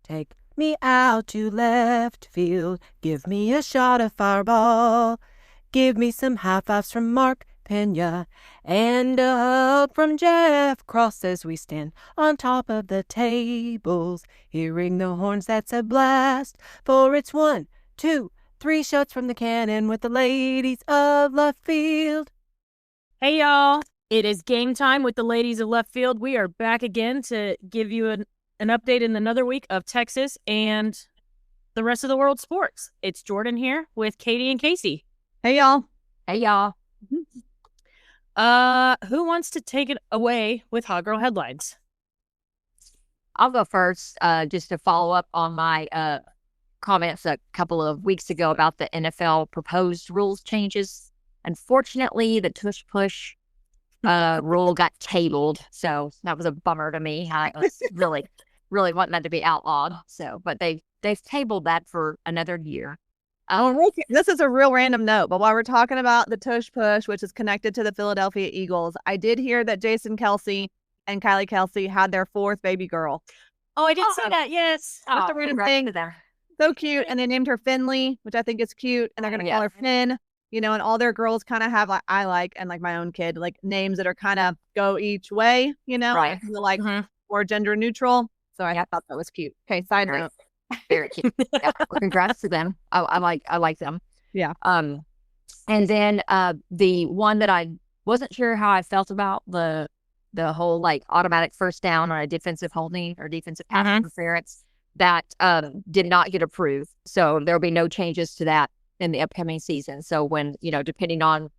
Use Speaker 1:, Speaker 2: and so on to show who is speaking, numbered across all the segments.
Speaker 1: Take me out to left field. Give me a shot of Fireball. Give me some high fives from Mark Pena and a hug from Jeff Cross as we stand on top of the tables. Hearing the horns, that's a blast. For it's 1, 2, 3 shots from the cannon with the ladies of left field.
Speaker 2: Hey, y'all. It is game time with the ladies of left field. We are back again to give you an update in another week of Texas and the rest of the world sports. It's Jordan here with Katie and Kasey.
Speaker 3: Hey, y'all.
Speaker 4: Hey, y'all.
Speaker 2: Who wants to take it away with Hot Girl headlines?
Speaker 4: I'll go first, just to follow up on my comments a couple of weeks ago about the NFL proposed rules changes. Unfortunately, the Tush push rule got tabled, so that was a bummer to me. I was really wanting that to be outlawed. So, but they've tabled that for another year.
Speaker 3: This is a real random note, but while we're talking about the Tush push, which is connected to the Philadelphia Eagles, I did hear that Jason Kelce and Kylie Kelce had their 4th baby girl.
Speaker 2: Oh, I did see that. Yes.
Speaker 3: That's the random thing. So cute, and they named her Finley, which I think is cute, and they're gonna call her Finn. You know, and all their girls kind of have, like, and like my own kid, like names that are kind of go each way, you know,
Speaker 4: right?
Speaker 3: Like more gender neutral. So I thought that was cute. Okay, side note.
Speaker 4: Very cute. Yeah. Congrats to them. I like them.
Speaker 3: Yeah.
Speaker 4: And then the one that I wasn't sure how I felt about the whole like automatic first down on a defensive holding or defensive pass interference that did not get approved. So there'll be no changes to that in the upcoming season. So when, you know, depending on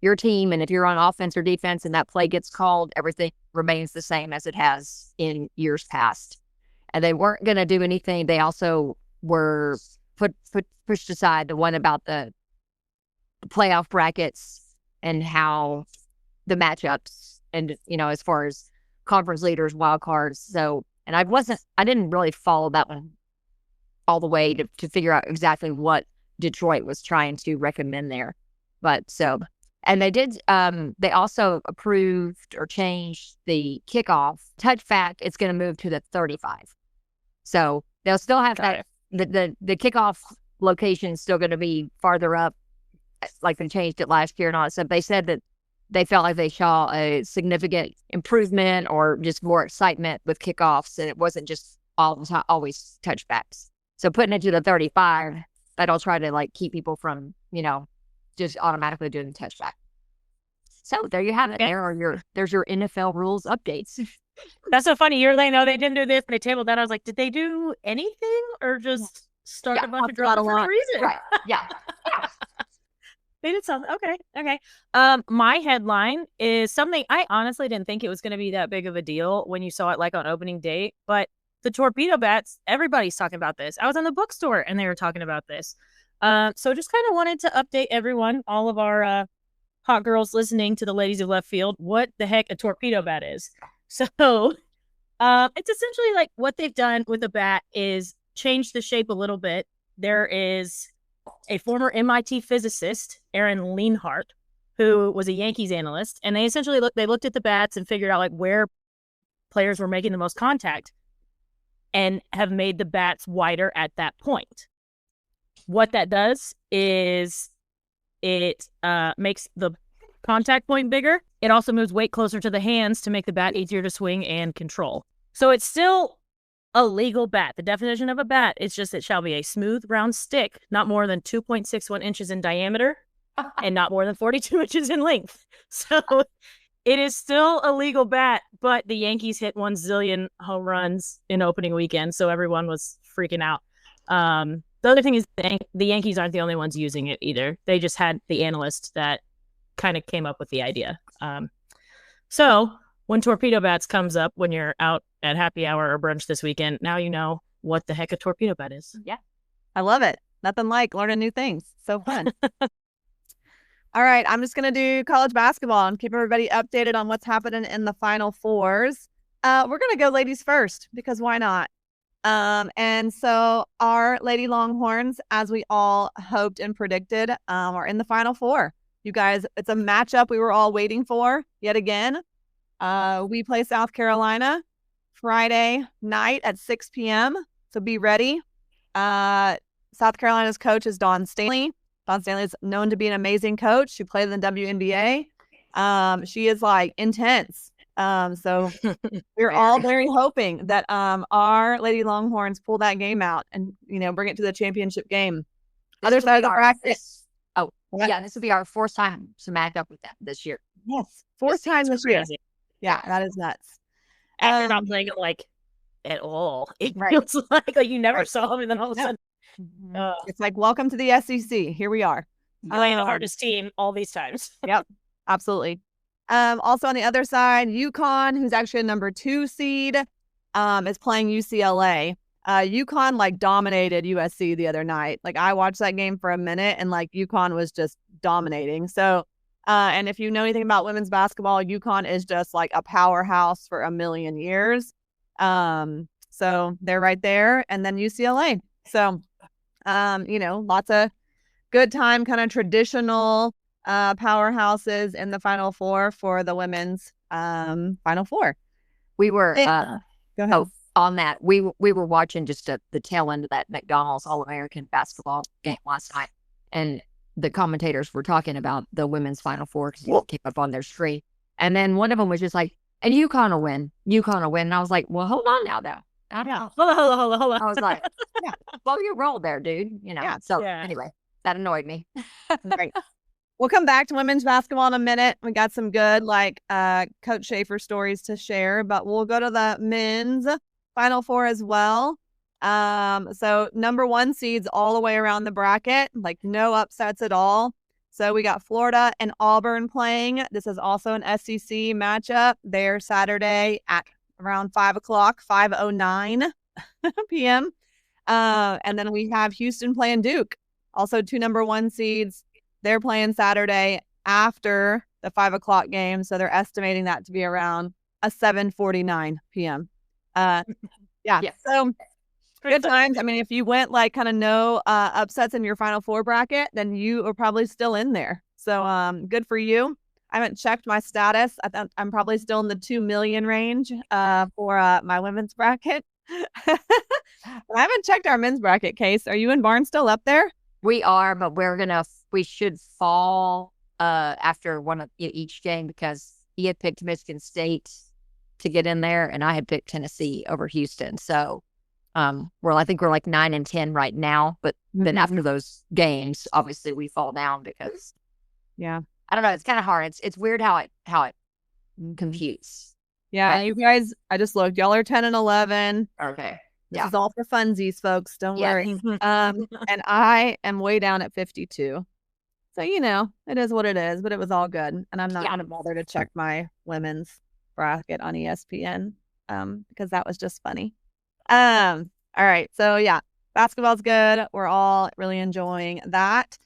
Speaker 4: your team and if you're on offense or defense and that play gets called, everything remains the same as it has in years past. And they weren't going to do anything. They also were pushed aside the one about the playoff brackets and how the matchups and, you know, as far as conference leaders, wild cards. So, and I didn't really follow that one all the way to figure out exactly what Detroit was trying to recommend there. But so, and they also approved or changed the kickoff touchback. It's going to move to the 35. So they'll still have that. The kickoff location is still going to be farther up, like they changed it last year and all that stuff. They said that they felt like they saw a significant improvement or just more excitement with kickoffs, and it wasn't just always touchbacks. So putting it to the 35, that'll try to like keep people from, you know, just automatically doing the touchback. So there you have it. There's your NFL rules updates.
Speaker 2: That's so funny. You're like, no, they didn't do this. They tabled that. I was like, did they do anything or just start a bunch of drama for no reason?
Speaker 4: Right. Yeah.
Speaker 2: They did something. Okay. My headline is something I honestly didn't think it was going to be that big of a deal when you saw it like on opening day, but the Torpedo bats, everybody's talking about this. I was in the bookstore and they were talking about this. So just kind of wanted to update everyone, all of our hot girls listening to the ladies of left field, what the heck a torpedo bat is. So it's essentially like what they've done with the bat is change the shape a little bit. There is a former MIT physicist, Aaron Lehnhart, who was a Yankees analyst, and they essentially looked at the bats and figured out like where players were making the most contact and have made the bats wider at that point. What that does is it makes the contact point bigger. It also moves weight closer to the hands to make the bat easier to swing and control. So it's still a legal bat. The definition of a bat is just it shall be a smooth, round stick, not more than 2.61 inches in diameter and not more than 42 inches in length. So it is still a legal bat, but the Yankees hit 1 zillion home runs in opening weekend, so everyone was freaking out. The other thing is the Yankees aren't the only ones using it either. They just had the analyst that kind of came up with the idea. So when Torpedo Bats comes up when you're out at happy hour or brunch this weekend, now you know what the heck a torpedo bat is.
Speaker 3: Yeah. I love it. Nothing like learning new things. So fun. All right. I'm just going to do college basketball and keep everybody updated on what's happening in the Final Fours. We're going to go ladies first because why not? And so our Lady Longhorns, as we all hoped and predicted, are in the Final Four. You guys, it's a matchup we were all waiting for yet again. We play South Carolina Friday night at 6 p.m. So be ready. South Carolina's coach is Dawn Stanley. Dawn Stanley is known to be an amazing coach. She played in the WNBA. She is like intense. So we're all very hoping that our Lady Longhorns pull that game out and, bring it to the championship game. Other side of the bracket.
Speaker 4: This will be our fourth time to match up with them this year.
Speaker 3: Yes. Fourth time this year. Yeah, that is nuts.
Speaker 2: After not playing it like at all. It feels like you never saw them, and then all of a sudden
Speaker 3: it's like, welcome to the SEC. Here we are.
Speaker 2: Playing the hardest team all these times.
Speaker 3: Yep, absolutely. Also on the other side, UConn, who's actually a number 2 seed, is playing UCLA. UConn like dominated USC the other night. Like I watched that game for a minute and like UConn was just dominating. So, and if you know anything about women's basketball, UConn is just like a powerhouse for a million years. So they're right there. And then UCLA. So, lots of good time, kind of traditional powerhouses in the Final Four for the women's Final Four.
Speaker 4: We were
Speaker 3: go ahead.
Speaker 4: On that, we were watching just the tail end of that McDonald's All-American basketball game last night, and the commentators were talking about the women's Final Four because it came up on their screen, and then one of them was just like, "And UConn will win, and I was like, "Well, hold on now, though." Hold on. I was like, "Well, you rolled there, dude." Anyway, that annoyed me.
Speaker 3: Right. We'll come back to women's basketball in a minute. We got some good Coach Schaefer stories to share, but we'll go to the men's Final Four as well. So number 1 seeds all the way around the bracket, like no upsets at all. So we got Florida and Auburn playing. This is also an SEC matchup. They're Saturday at around 5 o'clock, 5:09 p.m. And then we have Houston playing Duke, also 2 number 1 seeds. They're playing Saturday after the 5 o'clock game. So they're estimating that to be around a 7:49 p.m. So good times. I mean, if you went kind of no upsets in your Final Four bracket, then you are probably still in there. So good for you. I haven't checked my status. I'm probably still in the 2 million range for my women's bracket. I haven't checked our men's bracket. Case, are you and Barnes still up there?
Speaker 4: We are, but we should fall after one of each game because he had picked Michigan State to get in there, and I had picked Tennessee over Houston. So, I think we're like 9 and 10 right now. But then after those games, obviously we fall down because, I don't know. It's kind of hard. It's weird how it computes.
Speaker 3: Yeah, and you guys, I just looked. Y'all are 10 and 11.
Speaker 4: Okay.
Speaker 3: This is all for funsies, folks. Don't worry. And I am way down at 52. So, it is what it is, but it was all good. And I'm not going to bother to check my women's bracket on ESPN because that was just funny. All right. So, basketball's good. We're all really enjoying that.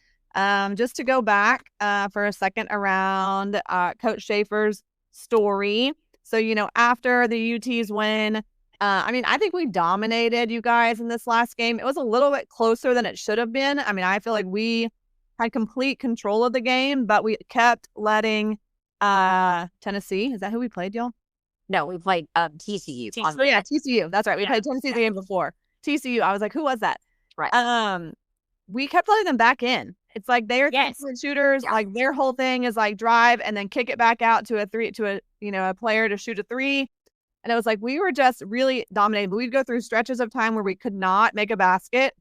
Speaker 3: Just to go back for a second around Coach Schaefer's story. So, after the UT's win, I think we dominated you guys in this last game. It was a little bit closer than it should have been. I mean, I feel like we had complete control of the game, but we kept letting Tennessee. Is that who we played, y'all?
Speaker 4: No, we played TCU.
Speaker 3: TCU. That's right. We played Tennessee the game before. TCU. I was like, who was that?
Speaker 4: Right.
Speaker 3: We kept letting them back in. It's like they're shooters. Yeah. Like their whole thing is like drive and then kick it back out to a player to shoot a 3. And it was like we were just really dominating. We'd go through stretches of time where we could not make a basket,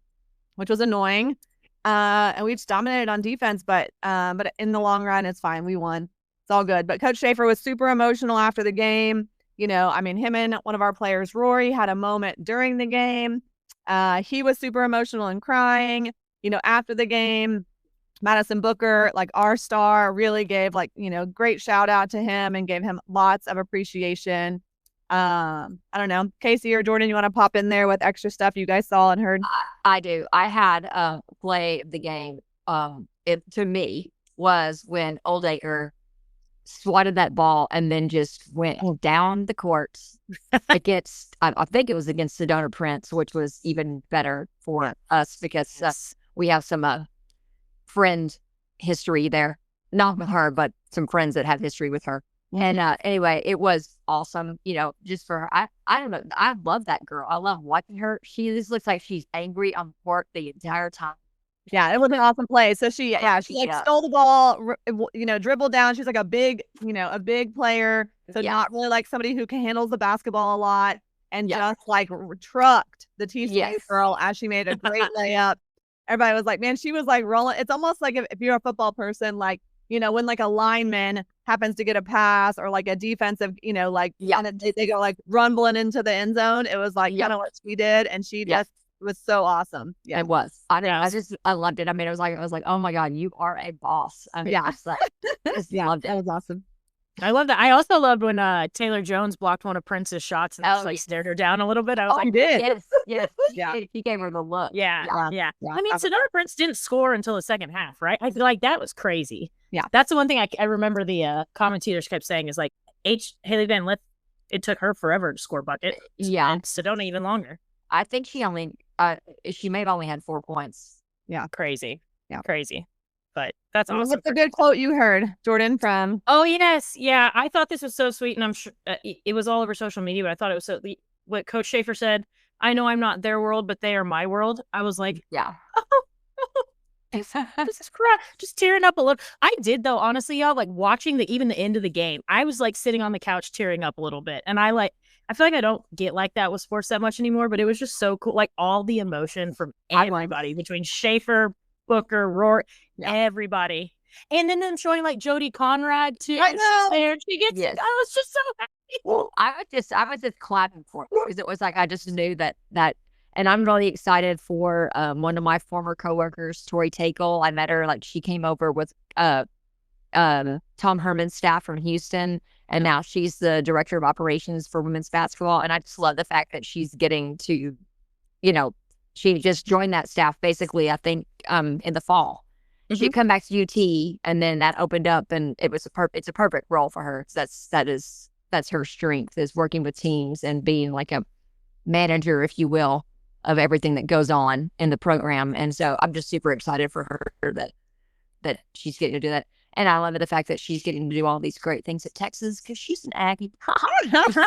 Speaker 3: which was annoying. And we just dominated on defense. But in the long run, it's fine. We won. It's all good. But Coach Schaefer was super emotional after the game. Him and one of our players, Rory, had a moment during the game. He was super emotional and crying. After the game, Madison Booker, like our star, really gave great shout out to him and gave him lots of appreciation. I don't know, Kasey or Jordan, you want to pop in there with extra stuff you guys saw and heard?
Speaker 4: I do. I had play of the game. It to me was when Oldacre swatted that ball and then just went down the court against. I think it was against Sedona Prince, which was even better for us because we have some friend history there. Not with her, but some friends that have history with her. And anyway, it was awesome, just for her. I don't know. I love that girl. I love watching her. She just looks like she's angry on the court the entire time.
Speaker 3: Yeah, it was an awesome play. So she stole the ball, dribbled down. She's like a big player. So not really like somebody who can handle the basketball a lot, and just like trucked the TCU girl as she made a great layup. Everybody was like, man, she was like rolling. It's almost like if you're a football person, like, when like a lineman happens to get a pass or like a defensive, and they go like rumbling into the end zone. It was like kind of what she did, and she just was so awesome. Yeah,
Speaker 4: it was. I loved it. I mean, I was like, oh my God, you are a boss. I mean, I loved it.
Speaker 3: That was awesome.
Speaker 2: I love that. I also loved when Taylor Jones blocked one of Prince's shots and just stared her down a little bit. I was like,
Speaker 3: he did.
Speaker 4: Yes.
Speaker 3: Yeah.
Speaker 4: He gave her the look.
Speaker 2: Yeah. I mean, Sonora Prince didn't score until the second half, right? I feel like that was crazy.
Speaker 3: Yeah.
Speaker 2: That's the one thing I remember the commentators kept saying is like, Haley Van Lith, it took her forever to score bucket.
Speaker 4: Yeah.
Speaker 2: And Sedona even longer.
Speaker 4: I think she only had 4 points.
Speaker 3: Yeah.
Speaker 2: Crazy.
Speaker 3: Yeah.
Speaker 2: Crazy. But that's awesome.
Speaker 3: What's a good quote you heard, Jordan, from?
Speaker 2: Oh, yes. Yeah. I thought this was so sweet. And I'm sure it was all over social media, but I thought it was what Coach Schaefer said, I know I'm not their world, but they are my world. I was like, this is crap. Just tearing up a little. I did, though, honestly, y'all, like watching even the end of the game. I was like sitting on the couch tearing up a little bit. And I feel like I don't get like that with sports that much anymore, but it was just so cool. Like all the emotion from everybody between Schaefer, Booker, Rory, everybody. And then them showing like Jody Conrad too.
Speaker 3: I know.
Speaker 2: There. She gets I was just so happy.
Speaker 4: Well, I was just clapping for it because it was like I just knew that and I'm really excited for one of my former coworkers, Tori Takel. I met her, like she came over with Tom Herman's staff from Houston, and now she's the director of operations for women's basketball. And I just love the fact that she's getting to, she just joined that staff basically, I think, in the fall. Mm-hmm. She'd come back to UT, and then that opened up, and it's a perfect role for her. That's her strength, is working with teams and being like a manager, if you will, of everything that goes on in the program. And so I'm just super excited for her that she's getting to do that. And I love the fact that she's getting to do all these great things at Texas because she's an Aggie.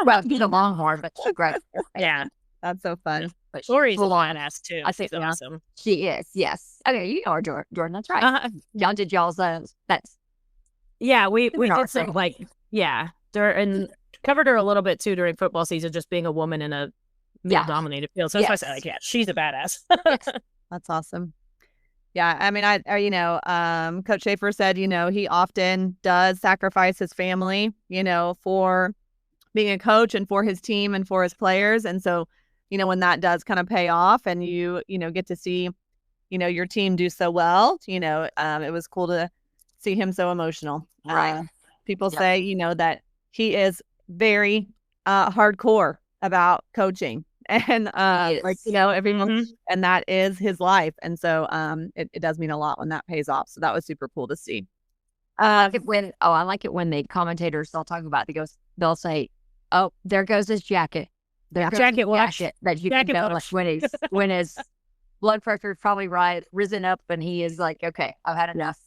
Speaker 4: Well, being a Longhorn, but she's great.
Speaker 2: Yeah.
Speaker 3: That's so fun.
Speaker 2: But Lori's a badass too.
Speaker 4: I think
Speaker 2: she's awesome.
Speaker 4: She is, yes. Okay, you know her, Jordan. That's right. Y'all did y'all's that's.
Speaker 2: Yeah, we did some and covered her a little bit too during football season, just being a woman in a male-dominated field. So that's why I said, like, she's a badass.
Speaker 3: That's awesome. Yeah, I mean, Coach Schaefer said, he often does sacrifice his family, for being a coach and for his team and for his players. And so, when that does kind of pay off and you get to see, your team do so well, it was cool to see him so emotional.
Speaker 4: Right.
Speaker 3: People say, that he is very hardcore about coaching. And everyone, and that is his life. And so it does mean a lot when that pays off. So that was super cool to see.
Speaker 4: I like it when the commentators, they'll talk about it. They'll say, oh, there goes his jacket.
Speaker 2: Jacket
Speaker 4: that you can tell when his blood pressure is probably risen up, and he is like, okay, I've had enough,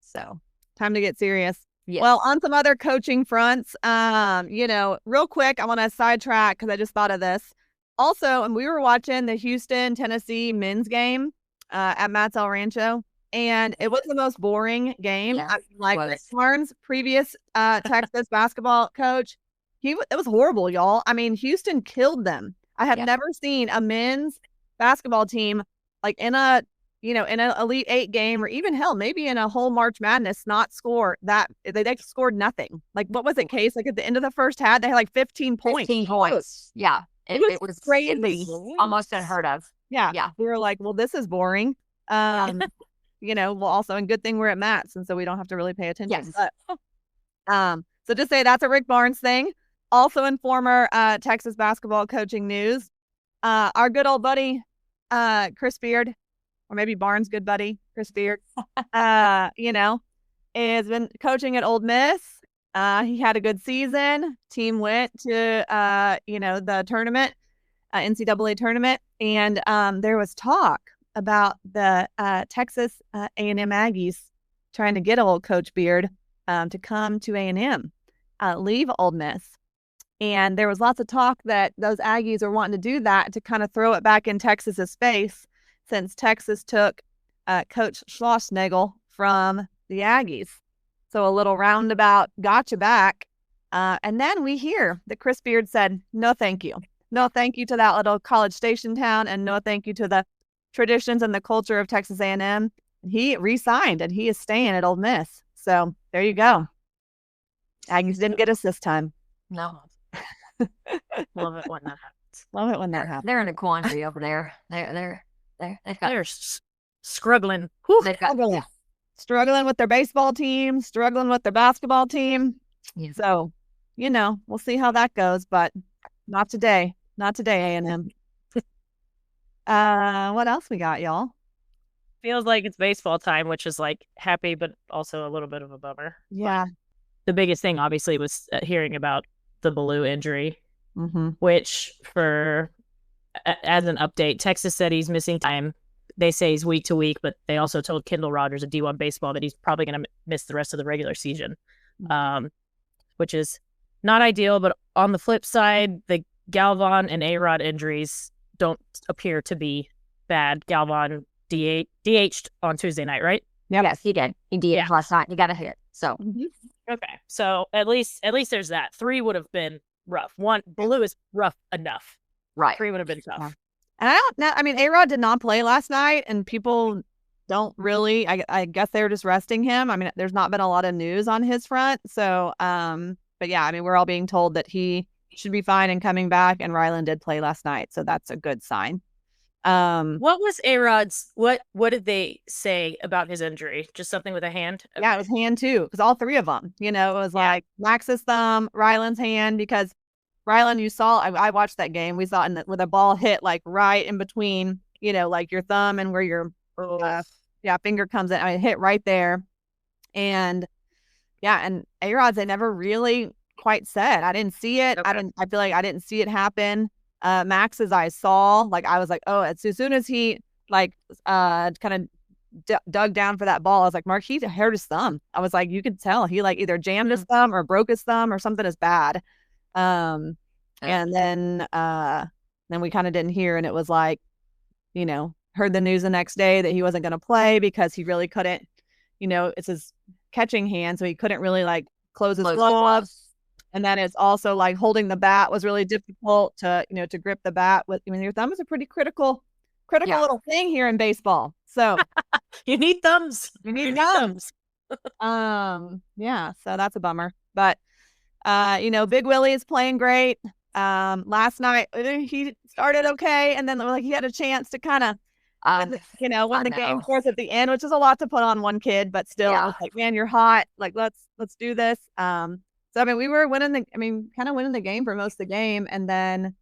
Speaker 4: So
Speaker 3: time to get serious.
Speaker 4: Yes.
Speaker 3: Well, on some other coaching fronts, real quick, I want to sidetrack because I just thought of this. Also, and we were watching the Houston, Tennessee men's game at Matt's El Rancho, and it was the most boring game.
Speaker 4: Yeah,
Speaker 3: Rick Barnes, previous Texas basketball coach, it was horrible, y'all. I mean, Houston killed them. I have never seen a men's basketball team like in an Elite Eight game, or even hell, maybe in a whole March Madness, not score that. They scored nothing. Like, what was it, Case? Like at the end of the first half, they had like 15 points.
Speaker 4: 15 points. Yeah.
Speaker 3: It was crazy.
Speaker 4: It was almost unheard of.
Speaker 3: Yeah. We were like, well, this is boring. Well, also, and good thing we're at Matt's, and so we don't have to really pay attention.
Speaker 4: Yes.
Speaker 3: But, so just say that's a Rick Barnes thing. Also in former Texas basketball coaching news, our good old buddy, Chris Beard, or maybe Barnes' good buddy, Chris Beard, has been coaching at Ole Miss. He had a good season. Team went to, the tournament, NCAA tournament. And there was talk about the Texas A&M Aggies trying to get old Coach Beard to come to A&M, leave Ole Miss. And there was lots of talk that those Aggies are wanting to do that to kind of throw it back in Texas's space, since Texas took Coach Schlossnagle from the Aggies. So a little roundabout gotcha back. And then we hear that Chris Beard said, no, thank you. No, thank you to that little College Station town, and no, thank you to the traditions and the culture of Texas A&M. He re-signed, and he is staying at Ole Miss. So there you go. Aggies didn't get us this time.
Speaker 4: No.
Speaker 2: Love it when that happens.
Speaker 3: Love it when that happens.
Speaker 4: They're in a quandary over there.
Speaker 2: They're struggling.
Speaker 4: They've got
Speaker 3: Struggling with their baseball team, struggling with their basketball team.
Speaker 4: Yeah.
Speaker 3: So, we'll see how that goes, but not today. Not today, A&M. What else we got, y'all?
Speaker 2: Feels like it's baseball time, which is like happy, but also a little bit of a bummer.
Speaker 3: Yeah.
Speaker 2: The biggest thing, obviously, was hearing about the Ballou injury, which as an update, Texas said he's missing time. They say he's week to week, but they also told Kendall Rogers of D1 Baseball that he's probably going to miss the rest of the regular season, which is not ideal. But on the flip side, the Galvan and A-Rod injuries don't appear to be bad. Galvan DH'd on Tuesday night, right?
Speaker 4: Yep. Yes, he did. He did last night. He got a hit. So
Speaker 2: okay, so at least there's that. 3 would have been rough. 1 Ballou is rough enough.
Speaker 4: Right.
Speaker 2: 3 would have been tough.
Speaker 3: Yeah. And I don't know. I mean, A-Rod did not play last night, and people don't really. I guess they were just resting him. I mean, there's not been a lot of news on his front. So, but yeah, I mean, we're all being told that he should be fine and coming back. And Ryland did play last night, so that's a good sign.
Speaker 2: What was A-Rod's? What did they say about his injury? Just something with a hand? Okay.
Speaker 3: Yeah, it was hand too, because all 3 of them. It was like Max's thumb, Ryland's hand, because Ryland, you saw. I watched that game. We saw it with a ball hit like right in between, like your thumb and where your finger comes in. I mean, it hit right there, and and A-Rod's they never really quite said. I didn't see it.
Speaker 2: Okay.
Speaker 3: I feel like I didn't see it happen. Max's I saw, like I was like, oh, as soon as he kind of dug down for that ball, I was like, Mark, he hurt his thumb. I was like, you could tell he like either jammed his thumb or broke his thumb or something is bad. And then we kind of didn't hear, and it was like, heard the news the next day that he wasn't going to play because he really couldn't, it's his catching hand, so he couldn't really like close his gloves. And then it's also like holding the bat was really difficult to grip the bat with. I mean, your thumb is a pretty critical little thing here in baseball. So
Speaker 2: you need thumbs.
Speaker 3: You need thumbs. Yeah. So that's a bummer. But Big Willie is playing great. Last night he started okay, and then like he had a chance to kind of win the game for us at the end, which is a lot to put on one kid, but still, I was like, man, you're hot. Like let's do this. So I mean, we were winning the game for most of the game, and then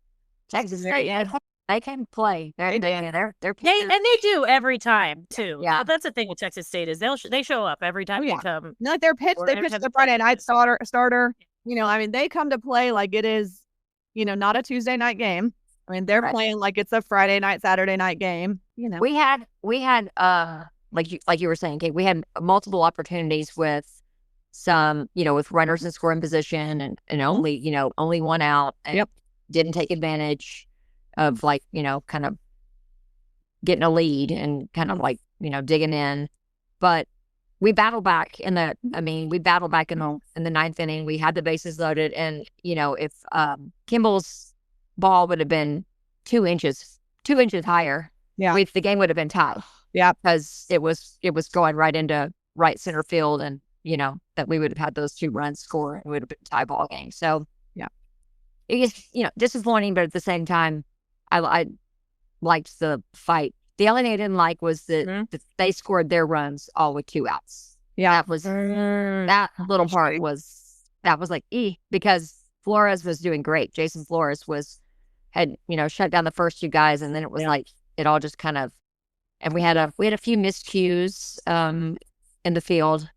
Speaker 4: Texas State, they can play. They're
Speaker 2: and they do every time too.
Speaker 4: Yeah,
Speaker 2: but that's the thing with Texas State is they show up every time they come.
Speaker 3: Like they pitch the Friday night starter. I mean, they come to play like it is, not a Tuesday night game. I mean, they're playing like it's a Friday night, Saturday night game.
Speaker 4: We had like you were saying, Kate, we had multiple opportunities with some, with runners in scoring position and only one out. And didn't take advantage of kind of getting a lead and kind of digging in. But we battled back in the ninth inning. We had the bases loaded, and if Kimball's ball would have been 2 inches higher, the game would have been tied. Yeah, because it was going right into right center field, and that we would have had those 2 runs score, and it would have been a tie ball game. So it is disappointing, but at the same time, I liked the fight. The only thing I didn't like was that they scored their runs all with 2 outs. Yeah, that was that little part was like because Flores was doing great. Jason Flores had shut down the first 2 guys, and then it was like it all just kind of, and we had a few miscues in the field.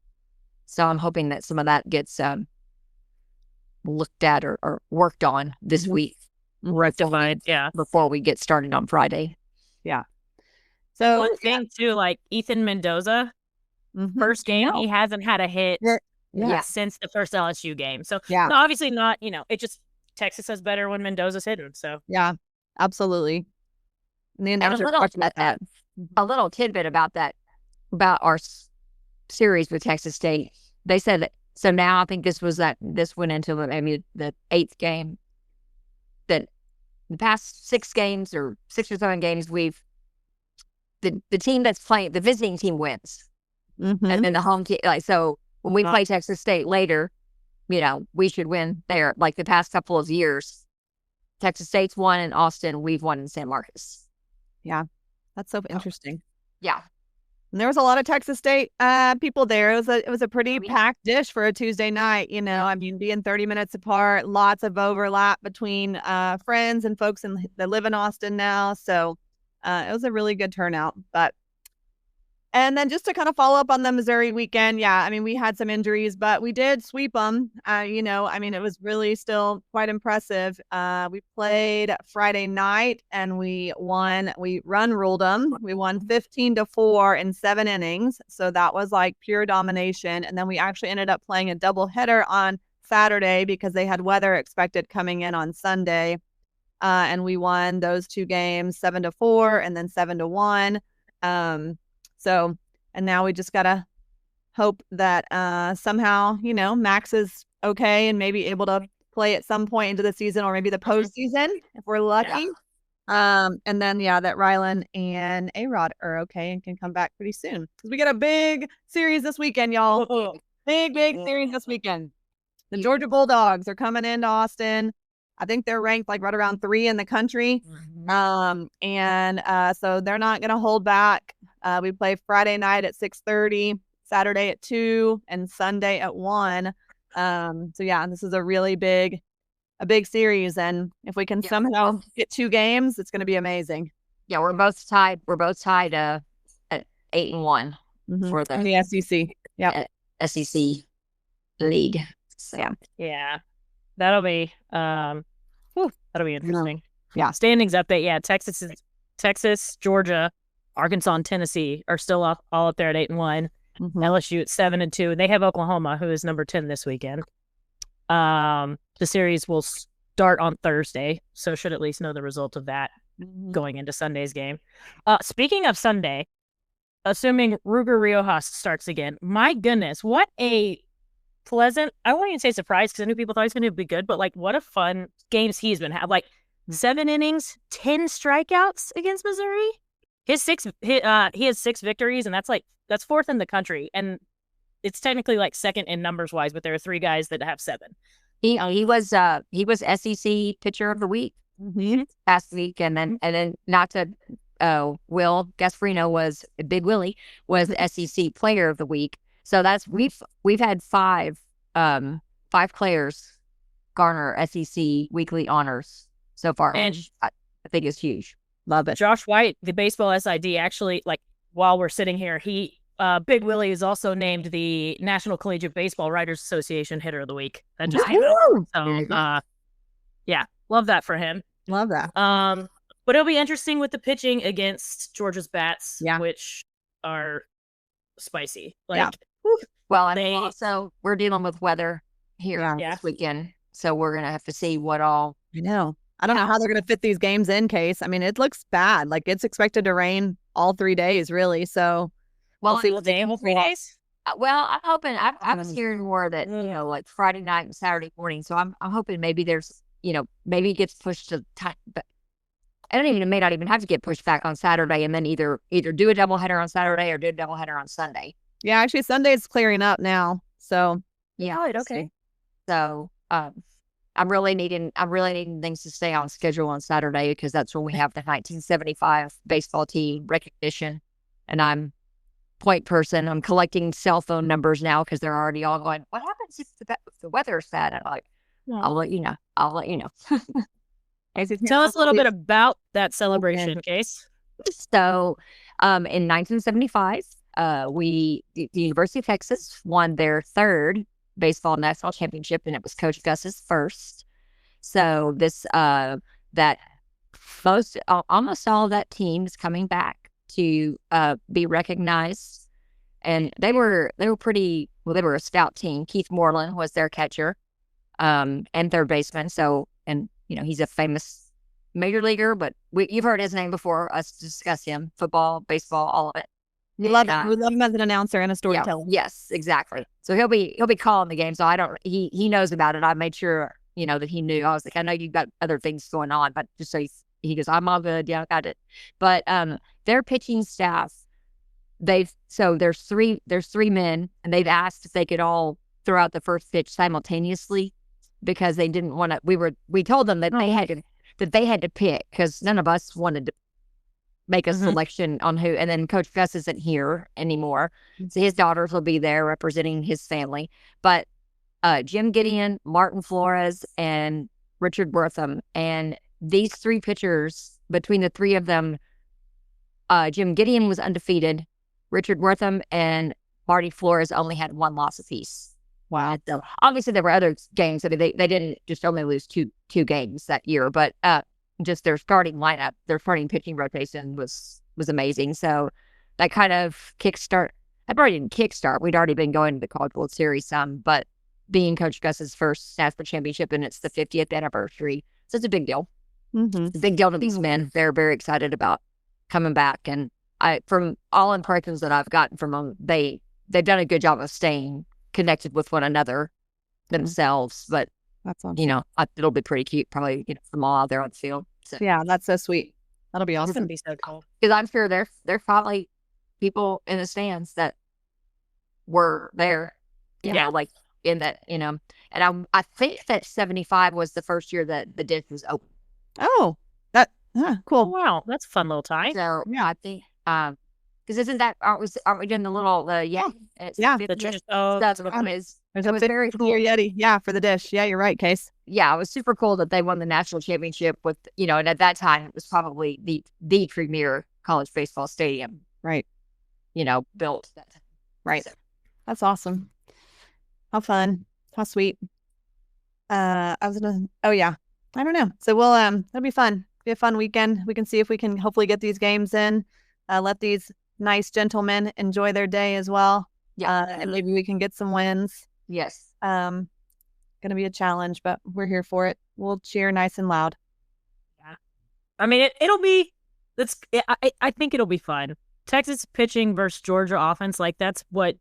Speaker 4: So I'm hoping that some of that gets looked at or worked on this week.
Speaker 2: Rectified,
Speaker 4: before we get started on Friday.
Speaker 3: Yeah. So
Speaker 2: one thing too, like Ethan Mendoza, first game he hasn't had a hit
Speaker 3: Yeah.
Speaker 2: since the first LSU game. So
Speaker 3: Yeah.
Speaker 2: no, obviously not, it just Texas does better when Mendoza's hidden. So
Speaker 3: Yeah, absolutely. And the
Speaker 4: And a
Speaker 3: announcer
Speaker 4: little,
Speaker 3: talked about that.
Speaker 4: a little tidbit about that, about our series with Texas State. They said that, so now I think this went into maybe the 8th game, that the past 6 games or 6 or 7 games, the team that's playing, the visiting team wins.
Speaker 3: Mm-hmm.
Speaker 4: And then the home team, so when we play Texas State later, we should win there. Like the past couple of years, Texas State's won in Austin, we've won in San Marcos.
Speaker 3: Yeah, that's so interesting.
Speaker 4: Yeah.
Speaker 3: And there was a lot of Texas State people there. It was a pretty packed dish for a Tuesday night. I mean, being 30 minutes apart, lots of overlap between friends and folks that live in Austin now. So it was a really good turnout. And then just to kind of follow up on the Missouri weekend, yeah, I mean, we had some injuries, but we did sweep them. I mean, it was really still quite impressive. We played Friday night and we won. We ruled them. We won 15-4 in 7 innings. So that was like pure domination. And then we actually ended up playing a doubleheader on Saturday because they had weather expected coming in on Sunday. And we won those 2 games 7-4 and then 7-1. So, and now we just got to hope that somehow, Max is okay and maybe able to play at some point into the season or maybe the postseason if we're lucky. Yeah. And then, that Rylan and A-Rod are okay and can come back pretty soon. Because we got a big series this weekend, y'all. Big series this weekend. The Georgia Bulldogs are coming into Austin. I think they're ranked like right around 3 in the country. And so they're not going to hold back. We play Friday night at 6:30, Saturday at 2, and Sunday at 1. So yeah, this is a really big series. And if we can somehow get 2 games, it's going to be amazing.
Speaker 4: Yeah, we're both tied. We're both tied at 8-1 for
Speaker 3: the SEC. Yeah,
Speaker 4: SEC league. So
Speaker 2: yeah, that'll be interesting.
Speaker 3: Yeah,
Speaker 2: standings update. Yeah, Texas, Georgia, Arkansas, and Tennessee are still all up there at 8-1. LSU at 7-2. They have Oklahoma, who is number 10 this weekend. The series will start on Thursday, so should at least know the result of that going into Sunday's game. Speaking of Sunday, assuming Ruger Riojas starts again, my goodness, what a pleasant, I won't even say surprise because I knew people thought he was going to be good, but like what a fun games he's been having. Like 7 innings, 10 strikeouts against Missouri. He has 6 victories, and that's 4th in the country, and it's technically like 2nd in numbers wise, but there are 3 guys that have 7.
Speaker 4: He was SEC pitcher of the week last week, and then not to Will Gasparino was Big Willie was SEC player of the week. So that's we've had 5 players garner SEC weekly honors so far,
Speaker 2: and
Speaker 4: I think it's huge.
Speaker 3: Love it.
Speaker 2: Josh White, the baseball SID, actually, like while we're sitting here, Big Willie is also named the National Collegiate Baseball Writers Association Hitter of the Week. That just came out. So, yeah, love that for him.
Speaker 3: Love that.
Speaker 2: But it'll be interesting with the pitching against Georgia's bats, which are spicy.
Speaker 4: Well, and also we're dealing with weather here this weekend, so we're gonna have to see what all.
Speaker 3: I know. I don't know how they're going to fit these games in, Case. I mean, it looks bad. Like, it's expected to rain all 3 days, really. So,
Speaker 2: we'll see what they have 3 days.
Speaker 4: Well, I'm hoping. I was hearing more that like Friday night and Saturday morning. So I'm hoping maybe there's maybe it gets pushed to time. But I don't even. It may not even have to get pushed back on Saturday, and then either do a doubleheader on Saturday or do a doubleheader on Sunday.
Speaker 3: Yeah, actually, Sunday's clearing up now. So
Speaker 2: okay.
Speaker 4: So I'm really needing things to stay on schedule on Saturday because that's when we have the 1975 baseball team recognition, and I'm point person. I'm collecting cell phone numbers now because they're already all going, what happens if the weather is bad? And I'm like, I'll let you know.
Speaker 2: Tell us a little bit about that celebration, Case.
Speaker 4: So in 1975, the University of Texas won their 3rd baseball national championship, and it was Coach Gus's first. So this that almost all of that team is coming back to be recognized And they were pretty well. They were a stout team. Keith Moreland was their catcher, and third baseman. So, and he's a famous major leaguer, but you've heard his name before us discuss him. Football, baseball, all of it.
Speaker 3: We love him as an announcer and a storyteller.
Speaker 4: Yes, exactly. So he'll be calling the game. So he knows about it. I made sure that he knew. I was like, I know you've got other things going on, but just so he goes, I'm all good. Yeah, I got it. But their pitching staff, there's three men, and they've asked if they could all throw out the first pitch simultaneously because they didn't want to. We told them that they had to pick because none of us wanted to make a selection on who. And then Coach Gus isn't here anymore, so his daughters will be there representing his family. But Jim Gideon, Martin Flores, and Richard Wortham, and these three pitchers, between the three of them, Jim Gideon was undefeated. Richard Wortham and Marty Flores only had one loss apiece.
Speaker 3: Wow.
Speaker 4: So obviously, there were other games. I mean, they didn't just only lose two games that year, but just their starting lineup, their starting pitching rotation was amazing. So that kind of kickstart. I probably didn't kickstart. We'd already been going to the College World Series some, but being Coach Gus's first national championship, and it's the 50th anniversary, so it's a big deal. It's a big deal to these men. They're very excited about coming back, and from all impressions that I've gotten from them, they've done a good job of staying connected with one another themselves. But
Speaker 3: that's awesome.
Speaker 4: It'll be pretty cute, probably from all out there on the field. So,
Speaker 3: yeah, that's so sweet. That'll be awesome.
Speaker 2: It's gonna be so cool
Speaker 4: because I'm sure there's probably people in the stands that were there. Like in that, and I think that 75 was the first year that the dish was open.
Speaker 3: Oh, cool.
Speaker 2: Oh, wow, that's a fun little tie.
Speaker 4: So yeah, I think because aren't we doing the little
Speaker 3: yeah
Speaker 2: the dish. Oh,
Speaker 4: that's
Speaker 2: what
Speaker 4: what it is.
Speaker 3: There's
Speaker 4: It
Speaker 3: a
Speaker 4: was
Speaker 3: big
Speaker 4: very cool.
Speaker 3: Yeti, for the dish. Yeah, you're right, Case.
Speaker 4: Yeah, it was super cool that they won the national championship with and at that time it was probably the premier college baseball stadium.
Speaker 3: Right.
Speaker 4: Built that time.
Speaker 3: Right. So. That's awesome. How fun. How sweet. I don't know. So we'll it'll be fun. Be a fun weekend. We can see if we can hopefully get these games in. Let these nice gentlemen enjoy their day as well.
Speaker 4: Yeah.
Speaker 3: And maybe we can get some wins.
Speaker 4: Yes.
Speaker 3: Gonna be a challenge, but we're here for it. We'll cheer nice and loud.
Speaker 2: Yeah. I mean, it'll be. I think it'll be fun. Texas pitching versus Georgia offense, like that's what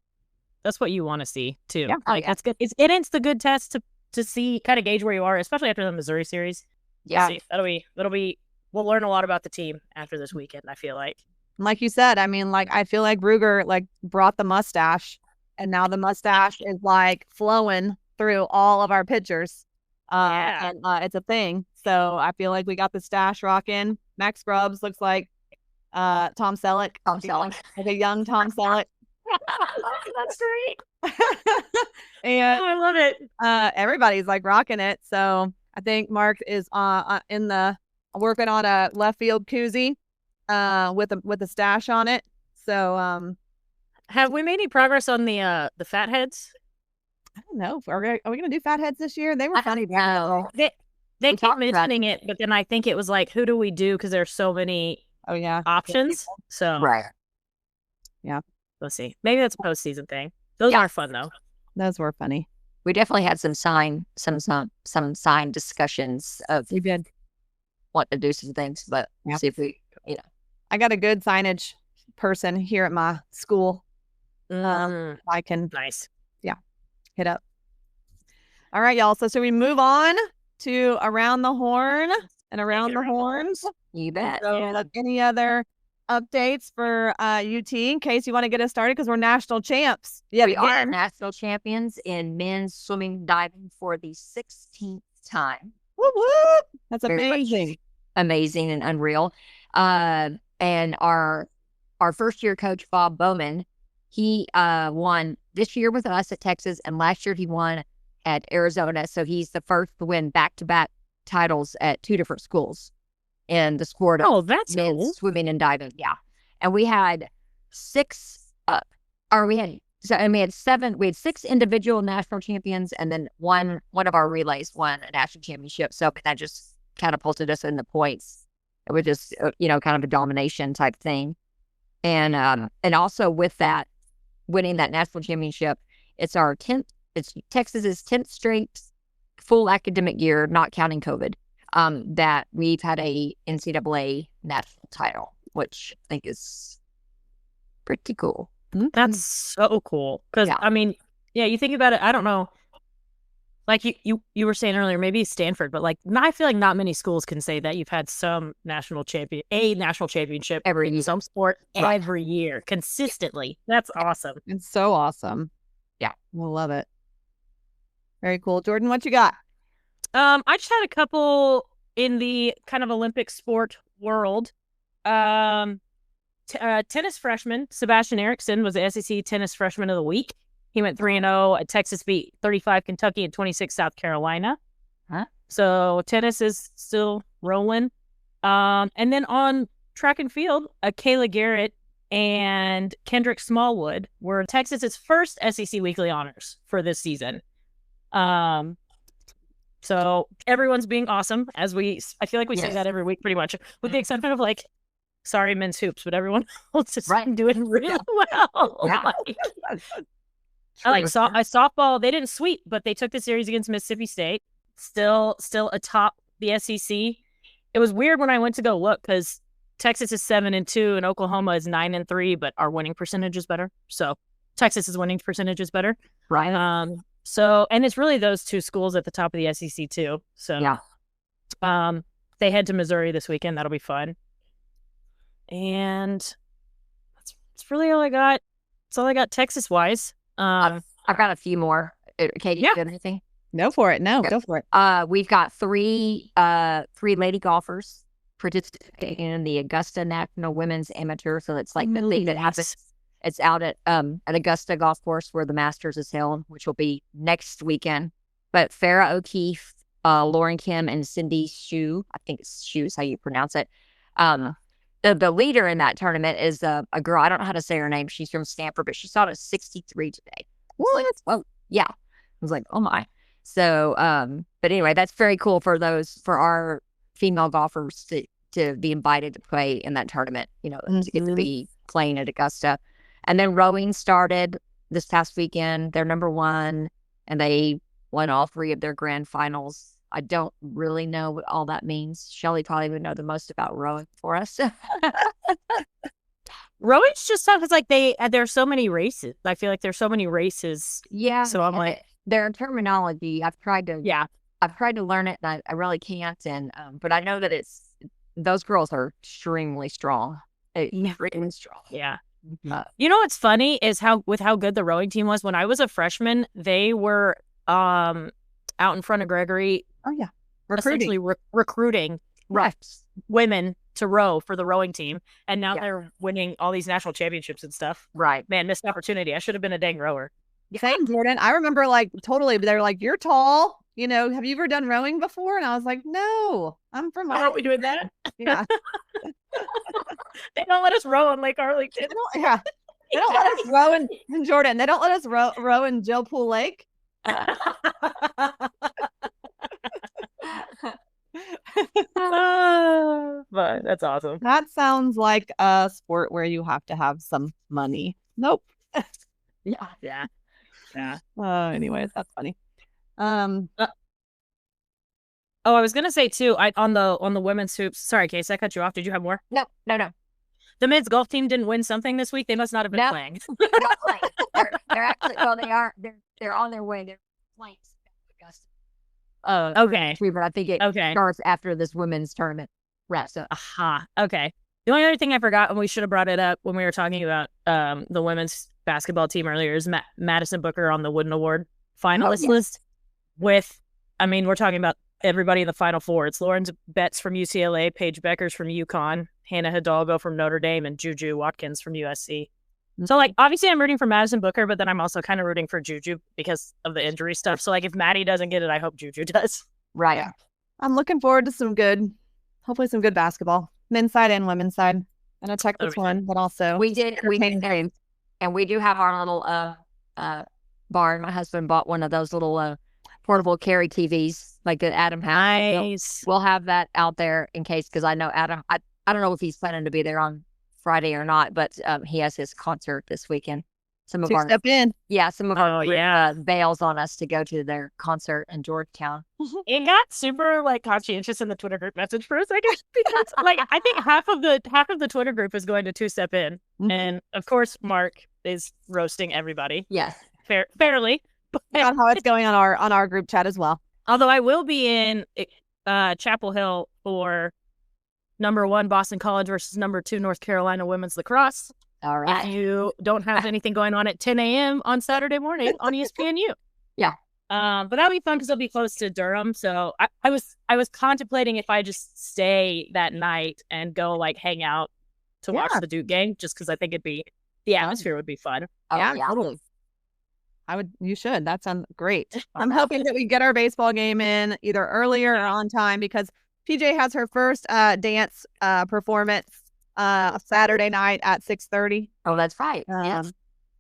Speaker 2: you want to see too.
Speaker 3: Yeah.
Speaker 2: That's good. It's the good test to see, kind of gauge where you are, especially after the Missouri series.
Speaker 4: Yeah.
Speaker 2: That'll be. We'll learn a lot about the team after this weekend, I feel like.
Speaker 3: Like you said, I mean, I feel like Ruger brought the mustache, and now the mustache is flowing through all of our pitchers. And it's a thing. So I feel like we got the stash rocking. Max Grubbs looks like Tom Selleck. Like a young Tom Selleck.
Speaker 2: That's great.
Speaker 3: And
Speaker 2: I love it.
Speaker 3: Everybody's rocking it. So I think Mark is working on a left field koozie with a stash on it. So
Speaker 2: have we made any progress on the fatheads?
Speaker 3: I don't know. Are we gonna do fatheads this year? They were funny.
Speaker 2: They keep mentioning it, but then I think it was who do we do? Because there's so many options. So
Speaker 4: right.
Speaker 3: Yeah.
Speaker 2: We'll see. Maybe that's a postseason thing. Those are fun though.
Speaker 3: Those were funny.
Speaker 4: We definitely had some sign discussions of
Speaker 3: We did.
Speaker 4: want to do some things, but we'll see if we
Speaker 3: I got a good signage person here at my school. I can
Speaker 2: nice.
Speaker 3: hit up. All right, y'all. So we move on to Around the Horn and Around the Horns.
Speaker 4: You bet.
Speaker 3: So any other updates for UT in case you want to get us started, because we're national champs.
Speaker 4: Yeah, we are national champions in men's swimming diving for the 16th time.
Speaker 3: Whoop, whoop. That's
Speaker 4: Very
Speaker 3: amazing.
Speaker 4: Amazing and unreal. And our first year coach, Bob Bowman, he won this year with us at Texas, and last year he won at Arizona. So he's the first to win back-to-back titles at two different schools in the sport of
Speaker 2: that's
Speaker 4: men's
Speaker 2: cool.
Speaker 4: swimming and diving. Yeah. And we had we had six individual national champions, and then one of our relays won a national championship. So that just catapulted us in the points. It was just, kind of a domination type thing. And also with that, winning that national championship. It's our 10th. It's Texas's 10th straight full academic year, not counting COVID, that we've had a NCAA national title, which I think is pretty cool.
Speaker 2: That's so cool. Because,
Speaker 4: Yeah.
Speaker 2: I mean, yeah, you think about it, I don't know. Like you were saying earlier, maybe Stanford, but like, I feel like not many schools can say that you've had a national championship
Speaker 4: Every
Speaker 2: in
Speaker 4: year.
Speaker 2: some sport
Speaker 4: Right.
Speaker 2: every year consistently. That's awesome.
Speaker 3: It's so awesome.
Speaker 4: Yeah.
Speaker 3: We'll love it. Very cool. Jordan, what you got?
Speaker 2: I just had a couple in the kind of Olympic sport world. Tennis freshman Sebastian Erickson was the SEC Tennis Freshman of the Week. He went 3-0 at Texas, beat 35 Kentucky and 26 South Carolina.
Speaker 4: Huh?
Speaker 2: So tennis is still rolling. And then on track and field, Kayla Garrett and Kendrick Smallwood were Texas's first SEC weekly honors for this season. So everyone's being awesome, I feel like we say
Speaker 4: Yes.
Speaker 2: that every week pretty much, with the exception of like, sorry, men's hoops, but everyone else is
Speaker 4: Right.
Speaker 2: doing really well.
Speaker 4: Yeah.
Speaker 2: I like softball. They didn't sweep, but they took the series against Mississippi State. Still atop the SEC. It was weird when I went to go look because Texas is 7-2 and Oklahoma is 9-3, but our winning percentage is better. So Texas's winning percentage is better.
Speaker 4: Right.
Speaker 2: So, and it's really those two schools at the top of the SEC too. So,
Speaker 4: Yeah.
Speaker 2: they head to Missouri this weekend. That'll be fun. And that's really all I got. That's all I got Texas wise.
Speaker 4: I've got a few more. Katie,
Speaker 2: Yeah.
Speaker 4: you got anything?
Speaker 3: No for it. No,
Speaker 4: Okay.
Speaker 3: go for it.
Speaker 4: We've got three lady golfers participating in the Augusta National Women's Amateur. So it's like the league that happens. It's out at Augusta Golf Course where the Masters is held, which will be next weekend. But Farrah O'Keefe, Lauren Kim, and Cindy Shu, I think it's Shu is how you pronounce it. The leader in that tournament is a girl. I don't know how to say her name. She's from Stanford, but she shot a 63 today.
Speaker 3: What?
Speaker 4: Well, yeah. I was like, oh my. So, but anyway, that's very cool for our female golfers to be invited to play in that tournament, to get to be playing at Augusta. And then rowing started this past weekend. They're number one, and they won all three of their grand finals. I don't really know what all that means. Shelly probably would know the most about rowing for us.
Speaker 2: Rowing's just tough. It's like there's so many races. I feel like there's so many races.
Speaker 4: Yeah.
Speaker 2: So I'm like,
Speaker 4: their terminology, I've tried to learn it, and I really can't. And but I know that those girls are extremely strong. Extremely strong.
Speaker 2: Yeah.
Speaker 4: Mhm.
Speaker 2: You know what's funny is how good the rowing team was when I was a freshman. They were out in front of Gregory.
Speaker 3: Oh yeah,
Speaker 2: Essentially recruiting
Speaker 4: Right.
Speaker 2: women to row for the rowing team, and now
Speaker 4: Yeah.
Speaker 2: they're winning all these national championships and stuff.
Speaker 4: Right.
Speaker 2: Man, missed opportunity. I should have been a dang rower.
Speaker 3: Same, Jordan. I remember totally. They're like, "You're tall. Have you ever done rowing before?" And I was like, "No, I'm from."
Speaker 2: Why aren't we doing that?
Speaker 3: Yeah,
Speaker 2: They don't let us row on Lake Arlington.
Speaker 3: yeah. They don't let us row in Jordan. They don't let us row in Jill Pool Lake.
Speaker 2: But that's awesome.
Speaker 3: That sounds like a sport where you have to have some money. Nope.
Speaker 2: Yeah.
Speaker 3: Anyways, that's funny.
Speaker 2: Oh, I was gonna say too. On the women's hoops. Sorry, Kasey, I cut you off. Did you have more?
Speaker 4: No.
Speaker 2: The men's golf team didn't win something this week. They must not have been
Speaker 4: No.
Speaker 2: playing.
Speaker 4: They're not playing. They're actually, well, they are. They're on their way. They're playing.
Speaker 2: Okay.
Speaker 4: But I think it starts after this women's tournament wraps up.
Speaker 2: Aha. Okay. The only other thing I forgot, and we should have brought it up when we were talking about the women's basketball team earlier, is Madison Booker on the Wooden Award finalist list. We're talking about everybody in the Final Four. It's Lauren Betts from UCLA, Paige Beckers from UConn, Hannah Hidalgo from Notre Dame, and Juju Watkins from USC. So, obviously I'm rooting for Madison Booker, but then I'm also kind of rooting for Juju because of the injury stuff. So, if Maddie doesn't get it, I hope Juju does.
Speaker 4: Right.
Speaker 3: Yeah. I'm looking forward to hopefully some good basketball, men's side and women's side. And a Texas one, but also
Speaker 4: we did, and we do have our little barn. My husband bought one of those little portable carry TVs like that Adam has.
Speaker 2: Nice.
Speaker 4: We'll have that out there in case, because I know Adam, I don't know if he's planning to be there on Friday or not, but he has his concert this weekend. some of our
Speaker 3: Step in.
Speaker 4: some of our
Speaker 2: yeah.
Speaker 4: bails on us to go to their concert in Georgetown.
Speaker 2: It got super like conscientious in the Twitter group message for a second because like I think half of the Twitter group is going to two-step in, and of course Mark is roasting everybody.
Speaker 4: Yes,
Speaker 2: fairly. But,
Speaker 3: On how it's going on our group chat as well.
Speaker 2: although I will be in Chapel Hill for #1 Boston College versus #2 North Carolina women's lacrosse.
Speaker 4: all right.
Speaker 2: If you don't have anything going on at 10 a.m. on Saturday morning on ESPNU.
Speaker 4: Yeah.
Speaker 2: But that'll be fun because it'll be close to Durham. So I was contemplating if I just stay that night and go like hang out to watch the Duke game, just because I think the atmosphere would be fun.
Speaker 3: Yeah, totally. You should. That sounds great. I'm hoping that we get our baseball game in either earlier or on time because PJ has her first dance performance Saturday night at 6:30.
Speaker 4: Oh, that's right. Yes.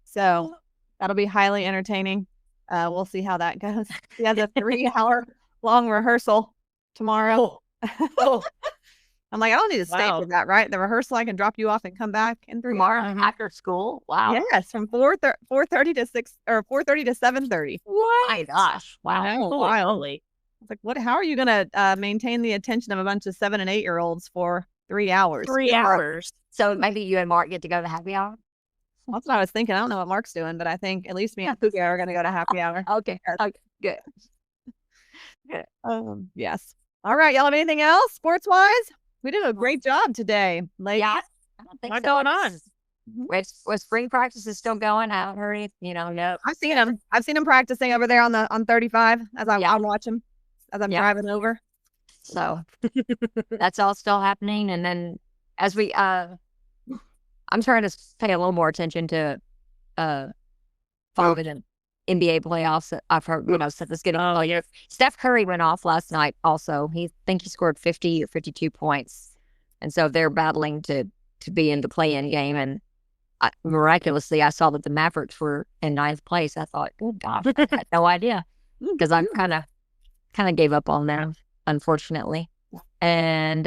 Speaker 3: So that'll be highly entertaining. We'll see how that goes. She has a 3-hour long rehearsal tomorrow. I'm like, I don't need to stay for that, right? The rehearsal, I can drop you off and come back in 3
Speaker 4: Tomorrow
Speaker 3: hours.
Speaker 4: after school. Wow.
Speaker 3: Yes, from 4:30 to 7:30.
Speaker 2: What?
Speaker 4: My gosh. Wow.
Speaker 2: Holy.
Speaker 3: It's like, how are you gonna maintain the attention of a bunch of 7 and 8-year-olds for 3 hours?
Speaker 2: 3 hours.
Speaker 4: So maybe you and Mark get to go to happy hour?
Speaker 3: That's what I was thinking. I don't know what Mark's doing, but I think at least me and Puka are gonna go to happy hour.
Speaker 4: Okay. Good.
Speaker 3: Yes. All right, y'all have anything else sports wise? We did a great job today. Like,
Speaker 4: Yeah. I don't think
Speaker 2: What's
Speaker 4: so.
Speaker 2: going on?
Speaker 4: Was spring practice is still going? I haven't heard it. No.
Speaker 3: I've seen him. I've seen him practicing over there on 35 as I watch him as I'm driving over.
Speaker 4: So that's all still happening. And then as we I'm trying to pay a little more attention to following the NBA playoffs. I've heard, since it's getting Steph Curry went off last night also. He scored 50 or 52 points. And so they're battling to be in the play-in game. And miraculously, I saw that the Mavericks were in 9th place. I thought, good gosh, I had no idea. Because I kind of gave up on them, unfortunately. And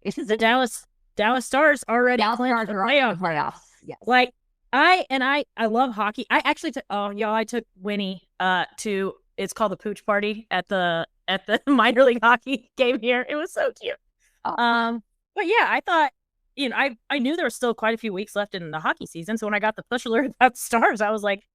Speaker 2: This is the Dallas Stars already playing the playoffs.
Speaker 4: Yes.
Speaker 2: Like I love hockey. I actually I took Winnie to it's called the Pooch Party at the minor league hockey game here. It was so cute. But yeah, I thought I knew there was still quite a few weeks left in the hockey season. So when I got the push alert about the Stars, I was like,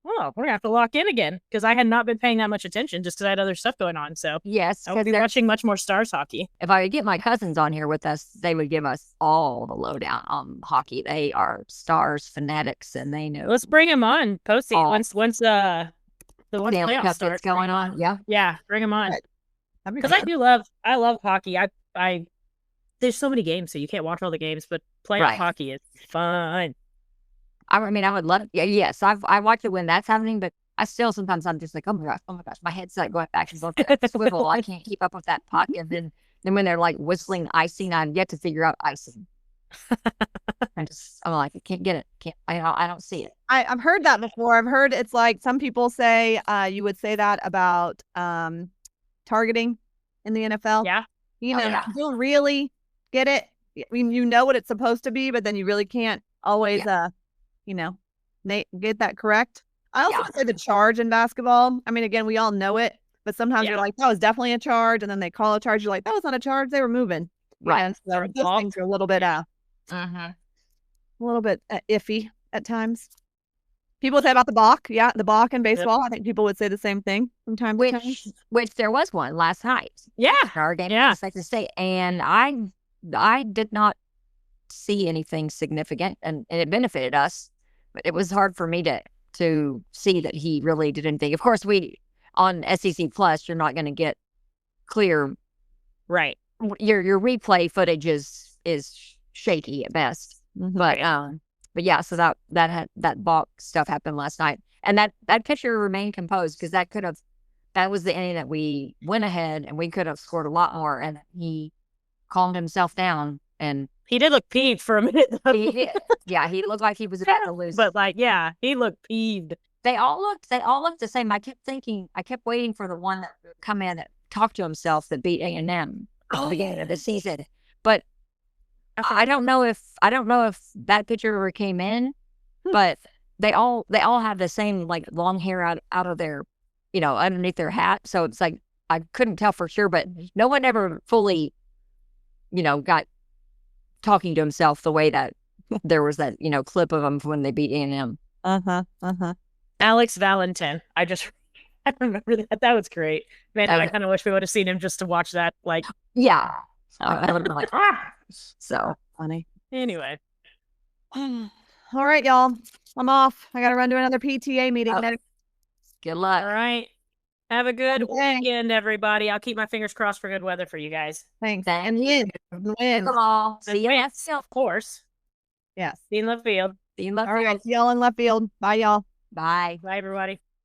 Speaker 2: oh, we're gonna have to lock in again because I had not been paying that much attention just because I had other stuff going on. So
Speaker 4: yes,
Speaker 2: I would be watching much more Stars hockey.
Speaker 4: If I could get my cousins on here with us, they would give us all the lowdown on hockey. They are Stars fanatics, and they know.
Speaker 2: Let's bring them on. Posty once the playoffs
Speaker 4: Cup
Speaker 2: start
Speaker 4: going on. Yeah,
Speaker 2: bring them on.
Speaker 3: Right.
Speaker 2: Because I love hockey. I there's so many games, so you can't watch all the games, but playoff hockey is fun.
Speaker 4: I would love it. Yeah, yes, I watch it when that's happening, but I still sometimes I'm just like, oh my gosh, my head's like going back and forth. Swivel. I can't keep up with that puck, and then when they're like whistling icing, I'm yet to figure out icing. I'm like, I can't get it. I don't see it.
Speaker 3: I've heard that before. I've heard it's like some people say you would say that about targeting in the NFL.
Speaker 2: Yeah.
Speaker 3: You don't really get it. I mean, you know what it's supposed to be, but then you really can't always get that correct. I also would say the charge in basketball. I mean, again, we all know it, but sometimes you're like, that was definitely a charge, and then they call a charge. You're like, that was not a charge. They were moving.
Speaker 4: Right.
Speaker 3: And so those things are a little bit iffy at times. People say about the balk. Yeah, the balk in baseball. Yep. I think people would say the same thing from time to time.
Speaker 4: Which there was one last night.
Speaker 2: Yeah.
Speaker 4: Our game at the state. And I did not see anything significant, and it benefited us, but it was hard for me to see that he really did anything. Of course, on SEC Plus, you're not going to get clear.
Speaker 2: Right.
Speaker 4: Your replay footage is shaky at best. Mm-hmm. But yeah, so that balk stuff happened last night, and that pitcher remained composed because that was the inning that we went ahead and we could have scored a lot more, and he calmed himself down, and
Speaker 2: he did look peeved for a minute.
Speaker 4: He did. Yeah, he looked like he was about to lose.
Speaker 2: But he looked peeved.
Speaker 4: They all looked the same. I kept waiting for the one that would come in that talked to himself that beat A&M at the beginning of the season. But I don't know if that pitcher ever came in, but they all have the same like long hair out of their, underneath their hat. So it's like I couldn't tell for sure, but no one ever fully, got talking to himself the way that there was that, clip of them when they beat A&M.
Speaker 2: Alex Valentin. I remember that. That was great. Man, I kind of wish we would have seen him just to watch that. Like,
Speaker 4: yeah. I would have been like, so
Speaker 3: funny.
Speaker 2: Anyway.
Speaker 3: All right, y'all. I'm off. I got to run to another PTA meeting.
Speaker 4: Good luck.
Speaker 2: All right. Have a good
Speaker 3: Okay.
Speaker 2: weekend, everybody. I'll keep my fingers crossed for good weather for you guys.
Speaker 3: Thanks. And win.
Speaker 4: Come on. See you
Speaker 2: Win,
Speaker 4: next.
Speaker 2: of course.
Speaker 3: Yes.
Speaker 2: See you in left field.
Speaker 4: See you in left
Speaker 3: All
Speaker 4: field.
Speaker 3: right. See y'all in left field. Bye, y'all.
Speaker 4: Bye.
Speaker 2: Bye, everybody.